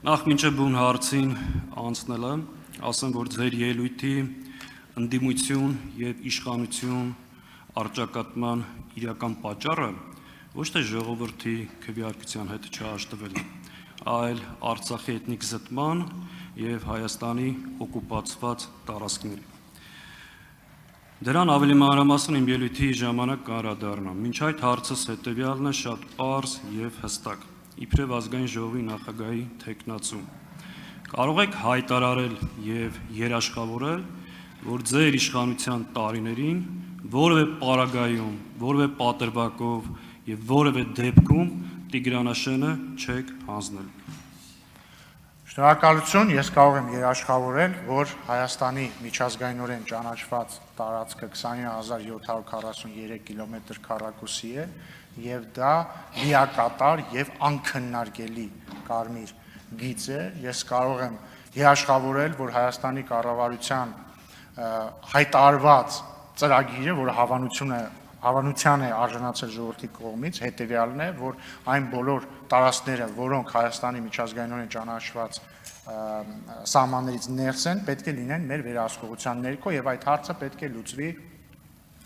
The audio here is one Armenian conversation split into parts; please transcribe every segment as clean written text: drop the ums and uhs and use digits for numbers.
Նախ մինչև բուն հարցին անցնելը, ասեմ, որ ձեր ելույթի ընդդիմություն եւ իշխանություն առճակատման իրական պատճառը ոչ թե ժողովրդի քվեարկության հետ չհաշտվելն, այլ Արցախի էթնիկ զտման եւ Հայաստանի օկուպացված տարածքների։ Դրան ավելի մանրամասն իմ ելույթի ժամանակ կանդրադառնամ։ Մինչ այդ հարցս հետեւյալն է, շատ պարզ եւ հստակ։ Իբրև ազգային ժողովի նախագահի թեկնածու կարող եք հայտարարել եւ երաշխավորել, որ ձեր իշխանության տարիներին որևէ պարագայում, որևէ պատրվակով եւ որևէ դեպքում Տիգրանաշենը չեք հանձնել։ Շնորհակալություն, ես կարող եմ երաշխավորել, որ Հայաստանի միջազգայինորեն ճանաչված տարածքը 29743 կիլոմետր քառակուսի է եւ դա լիակատար եւ անքննարկելի կարմիր գիծ է։ Ես կարող եմ երաշխավորել, որ Հայաստանի կառավարության հայտարարված ծրագիրը, որը հավանության է արժանացել ժողովրդի կողմից, հետևյալն է, որ այն բոլոր տարածքները, որոնք Հայաստանի միջազգայինորեն ճանաչված սահմաններից ներս են, պետք է լինեն մեր վերահսկողության ներքո եւ այդ հարցը պետք է լուծվի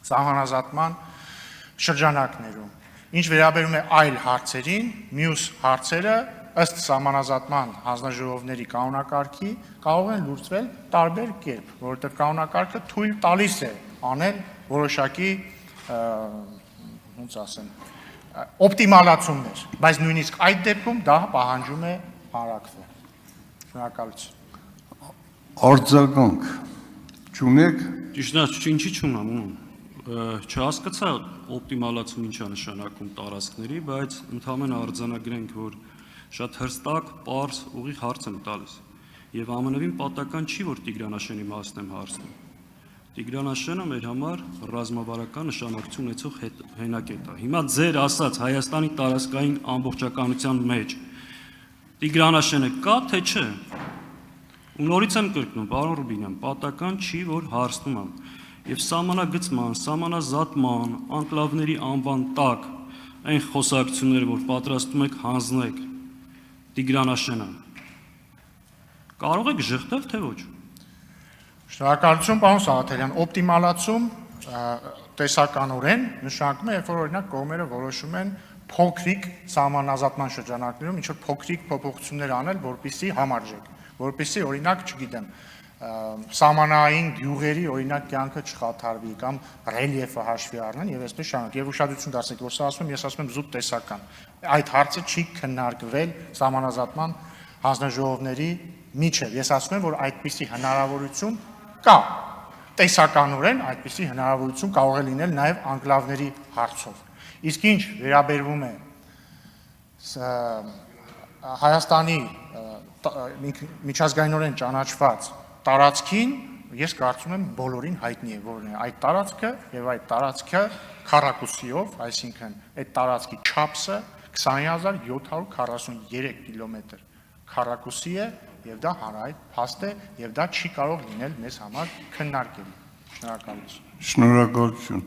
սահմանազատման շրջանակներում։ Ինչ վերաբերում է այլ հարցերին, մյուս հարցերը ըստ սահմանազատման հանձնաժողովների կանոնակարգի կարող են լուծվել տարբեր կերպ, որովհետեւ կանոնակարգը թույլ տալիս է անել որոշակի ոնց ասեմ, օպտիմալացումներ, բայց նույնիսկ այդ դեպքում դա պահանջում է հանրակրվել։ Շնորհակալություն։ Արձագանք չունեք։ Ճիշտ է, ինչի չունեմ, չհասկացա օպտիմալացում ինչա նշանակում տարածքների, բայց ընդհանրապես արձանագրենք, որ շատ հստակ, պարզ, ուղիղ հարց եմ տալիս։ Եվ ամենևին պատահական չի, որ Տիգրանաշենի մասն եմ հարցնում։ Տիգրանաշենը մեր համար ռազմավարական նշանակություն ունեցող հենակետ է։ Հիմա ձեր ասած Հայաստանի տարածքային ամբողջականության մեջ Տիգրանաշենը կա, թե չէ։ Ու նորից եմ կրկնում, պարոն Ռուբինյան, պատահական չի, որ հարցնում եմ։ Եվ սահմանագծման, սահմանազատման, անկլավների անվան տակ այն խոսակցությունները, որ պատրաստում եք հանձնեք Տիգրանաշենը, կարող եք ժխտել, թե ոչ։ Շնորհակալություն, պարոն Սաղաթելյան, օպտիմալացում տեսականորեն նշանակում է, երբ որ օրինակ կողմերը որոշում են փոքրիկ սահմանազատման շրջանակներում ինչ-որ փոքրիկ փոփոխություններ անել, որպեսզի համարժեք, որպեսզի օրինակ, չգիտեմ, սահմանային գյուղերի օրինակ կյանքը չխաթարվի կամ ռելիեֆը հաշվի առնեն եւ այսպես շարունակ։ Եվ ուշադրություն դարձեք, որ սա ասում եմ, ես ասում եմ զուտ տեսական։ Այդ հարցը չի քննարկվել սահմանազատման հանձնաժողովների միջև։ Ես ասում եմ, որ այդպիսի հնարավորություն կա, տեսականորեն այդպիսի հնարավորություն կարող է լինել նաև անկլավների հարցով։ Իսկ ինչ վերաբերվում է Հայաստանի միջազգայինորեն ճանաչված տարածքին, ես կարծում եմ բոլորին հայտնի է, որն է այդ տարածքը եւ այդ տարածքը քառակուսիով, այսինքն այդ տարածքի չափսը 20743 կիլոմետր քառակուսի է եւ դա հանրահայտ փաստ է եւ դա չի կարող լինել մեզ համար քննարկելի։ Շնորհակալություն։ Շնորհակալություն։